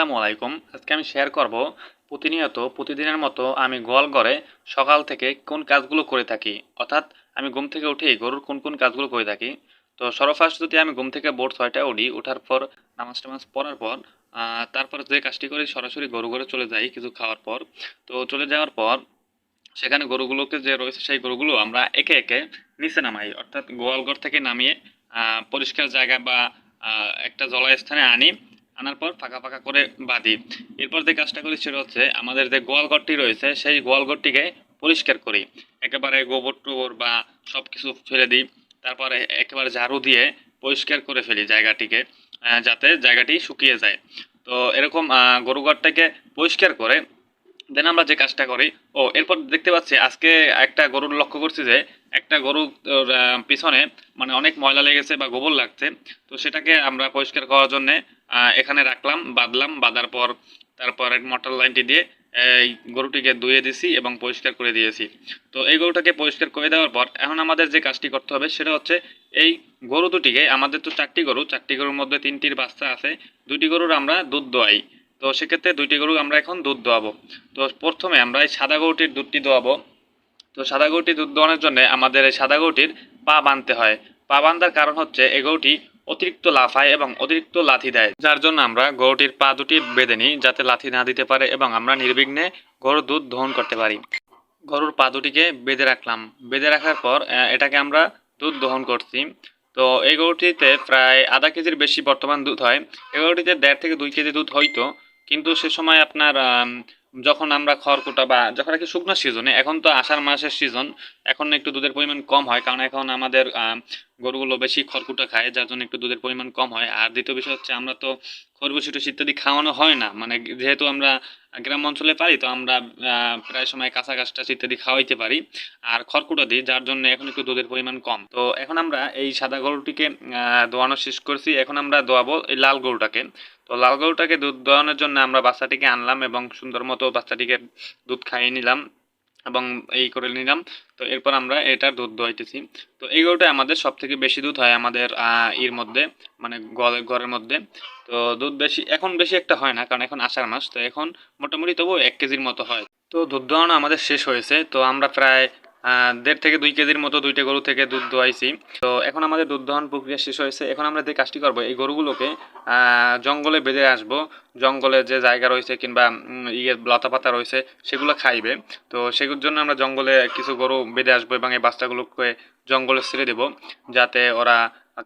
আসসালামু আলাইকুম। আজকে আমি শেয়ার করব প্রতিদিনের মতো আমি গোয়ালঘরে সকাল থেকে কোন কাজগুলো করে থাকি। অর্থাৎ আমি ঘুম থেকে উঠেই গরুর কোন কাজগুলো করে থাকি। তো সর্বফার্স্ট যদি আমি ঘুম থেকে ভোর ৬টায় উঠি, ওঠার পর নামাজ-টামাজ পড়ার পর তারপর যে কাজটি করি সরাসরি গরু ঘরে চলে যাই কিছু খাওয়ার পর। তো চলে যাওয়ার পর সেখানে গরুগুলোকে যে রয়েছে সেই গরুগুলো আমরা একে নিচে নামাই। অর্থাৎ গোয়ালঘর থেকে নামিয়ে পরিষ্কার জায়গা বা একটা জলাস্থানে আনি। আনার পর ফাঁকা করে বাঁধি। এরপর যে কাজটা করি সেটা হচ্ছে আমাদের যে গোয়ালঘরটি রয়েছে সেই গোয়ালঘরটিকে পরিষ্কার করি। একেবারে গোবর-টোবর বা সবকিছু ফেলে দিই। তারপরে একেবারে ঝাড়ু দিয়ে পরিষ্কার করে ফেলি জায়গাটিকে, যাতে জায়গাটি শুকিয়ে যায়। তো এরকম গরু ঘরটাকে পরিষ্কার করে দেন আমরা যে কাজটা করি, এরপর দেখতে পাচ্ছি আজকে একটা গরুর লক্ষ্য করছি যে একটা গরু পিছনে মানে অনেক ময়লা লেগেছে বা গোবর লাগছে। তো সেটাকে আমরা পরিষ্কার করার জন্য এখানে রাখলাম, বাঁধলাম। বাঁধার পর তারপর এক মোটর লাইনটি দিয়ে এই গরুটিকে ধুয়ে দিছি এবং পরিষ্কার করে দিয়েছি। তো এই গরুটাকে পরিষ্কার করে দেওয়ার পর এখন আমাদের যে কাজটি করতে হবে সেটা হচ্ছে এই গরু দুটিকে, আমাদের তো চারটি গরুর মধ্যে তিনটির বাচ্চা আছে, দুইটি গরুর আমরা দুধ দোয়াই। তো সেক্ষেত্রে দুইটি গরু আমরা এখন দুধ দোয়াবো। তো প্রথমে আমরা এই সাদা গরুটির দুধটি দোয়াবো। তো সাদা গরুটি দুধ দোয়ানোর জন্য আমাদের এই সাদা গরুটির পা বাঁধতে হয়। পা বাঁধার কারণ হচ্ছে এই গরুটি অতিরিক্ত লাফায় এবং অতিরিক্ত লাথি দেয়, যার জন্য আমরা গরুটির পা দুটি বেঁধে নিই যাতে লাথি না দিতে পারে এবং আমরা নির্বিঘ্নে গরুর দুধ দহন করতে পারি। গরুর পা দুটিকে বেঁধে রাখলাম। বেঁধে রাখার পর এটাকে আমরা দুধ দহন করছি। তো এই গরুটিতে প্রায় আধা কেজির বেশি বর্তমান দুধ হয়। এই গরুটিতে ১.৫ থেকে ২ কেজি দুধ হইতো, কিন্তু সে সময় আপনার যখন আমরা খড়কুটা বা যখন আর কি শুকনো সিজনে, এখন তো আষাঢ় মাসের সিজন, এখন একটু দুধের পরিমাণ কম হয় কারণ এখন আমাদের গরুগুলো বেশি খড়কুটা খায়, যার জন্য একটু দুধের পরিমাণ কম হয়। আর দ্বিতীয় বিষয় হচ্ছে আমরা তো খরগোশ ইত্যাদি খাওয়ানো হয় না, মানে যেহেতু আমরা গ্রাম অঞ্চলে পারি, তো আমরা প্রায় সময় কাঁচা ঘাস টাস ইত্যাদি খাওয়াইতে পারি আর খড়কুটা দিই, যার জন্য এখন একটু দুধের পরিমাণ কম। তো এখন আমরা এই সাদা গরুটিকে দোয়ানো শেষ করছি। এখন আমরা দোয়াবো এই লাল গরুটাকে। তো লাল গরুটাকে দুধ দোয়ানোর জন্য আমরা বাচ্চাটিকে আনলাম এবং সুন্দর মতো বাচ্চাটিকে দুধ খাইয়ে নিলাম এবং এই করে নিলাম। তো এরপর আমরা এটার দুধ দোয়াইতেছি। তো এই গরুটা আমাদের সব থেকে বেশি দুধ হয় আমাদের এর মধ্যে, মানে ঘরের মধ্যে। তো দুধ এখন বেশি একটা হয় না কারণ এখন আষাঢ় মাস, তো এখন মোটামুটি তবু ১ কেজির মতো হয়। তো দুধ দোয়ানো আমাদের শেষ হয়েছে। তো আমরা প্রায় ১.৫ থেকে ২ কেজির মতো দুইটা গরু থেকে দুধ দোয়াইছি। তো এখন আমাদের দুধ দহন প্রক্রিয়া শেষ হয়েছে। এখন আমরা যে কাজটি করবো, এই গরুগুলোকে জঙ্গলে বেঁধে আসবো। জঙ্গলে যে জায়গা রয়েছে কিংবা লতা পাতা রয়েছে সেগুলো খাইবে। তো সেগুলোর জন্য আমরা জঙ্গলে কিছু গরু বেঁধে আসবো এবং এই বাচ্চাগুলোকে জঙ্গলে ছেড়ে দেবো, যাতে ওরা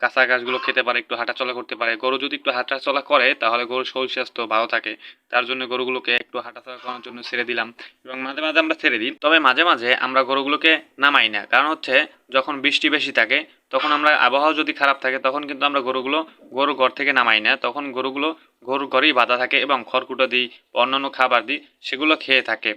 কাঁচা ঘাসগুলো খেতে পারে, একটু হাঁটাচলা করতে পারে। গরু যদি একটু হাঁটাচলা করে তাহলে গরুর শরীর স্বাস্থ্য ভালো থাকে। তার জন্য গরুগুলোকে একটু হাঁটাচলা করার জন্য ছেড়ে দিলাম এবং মাঝে আমরা ছেড়ে দিই। তবে মাঝে আমরা গরুগুলোকে নামাই না, কারণ হচ্ছে যখন বৃষ্টি বেশি থাকে তখন আমরা, আবহাওয়া যদি খারাপ থাকে তখন কিন্তু আমরা গরু ঘর থেকে নামাই না। তখন গরুগুলো গরুর ঘরেই বাঁধা থাকে এবং খড়কুটো দিই, অন্যান্য খাবার দিই, সেগুলো খেয়ে থাকে।